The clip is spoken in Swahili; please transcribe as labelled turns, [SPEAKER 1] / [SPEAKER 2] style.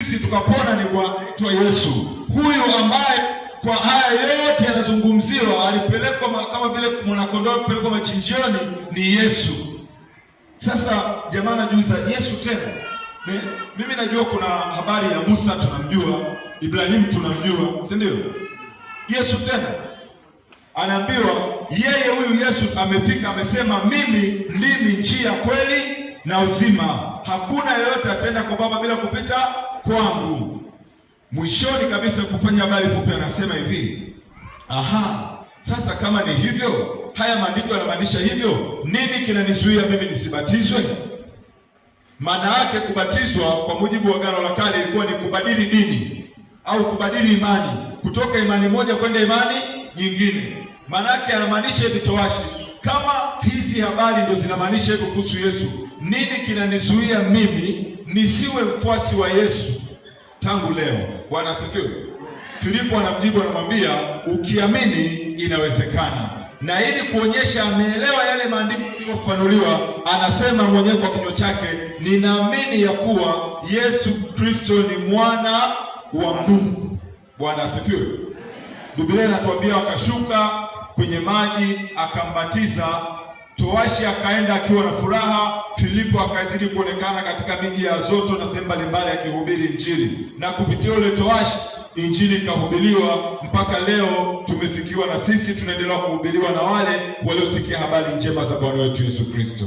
[SPEAKER 1] sisi tukapona ni kwa Yesu. Huyu ambaye kwa haya yote yanazungumziwa alipelekwa kama vile mwanakondoo alipelekwa machinjioni ni Yesu. Sasa jamaa anajiuliza Yesu tena. Mimi najua kuna habari ya Musa tunamjua, Ibrahim tunamjua, si ndio? Yesu tena anaambiwa yeye huyu Yesu amefika, amesema mimi ndimi njia, kweli na uzima, hakuna yeyote atenda kwa Baba bila kupita kwangu. Mwishoni kabisa kufanya habari fupi anasema hivi, sasa kama ni hivyo, haya maandiko yanamaanisha hivyo, nini kinanizuia mimi nisibatizwe? Maana yake kubatizwa kwa mujibu wa Agano la Kale ilikuwa ni kubadili dini au kubadili imani kutoka imani moja kwenda imani nyingine. Maana yake anamaanisha hivi towashi, kama hizi habari ndio zinamaanisha hivyo kuhusu Yesu, nini kinanizuia mimi nisiwe mfuasi wa Yesu tangu leo? Bwana asifiwe. Filipo anamjibu, anamwambia ukiamini inawezekana. Na ili kuonyesha ameelewa yale maandiko yaliyofafanuliwa, anasema mwenyewe kwa kinywa chake, ninaamini ya kuwa Yesu Kristo ni mwana wa Mungu. Bwana asifiwe. Biblia inatuambia akashuka kwenye maji akambatiza, towashi akaenda akiwa na furaha. Filipo akazidi kuonekana katika miji ya Azoto na sehemu mbalimbali akihubiri Injili, na kupitia ule towashi Injili ikahubiriwa mpaka leo tumefikiwa, na sisi tunaendelea kuhubiriwa na wale waliosikia habari njema za Bwana wetu Yesu Kristo.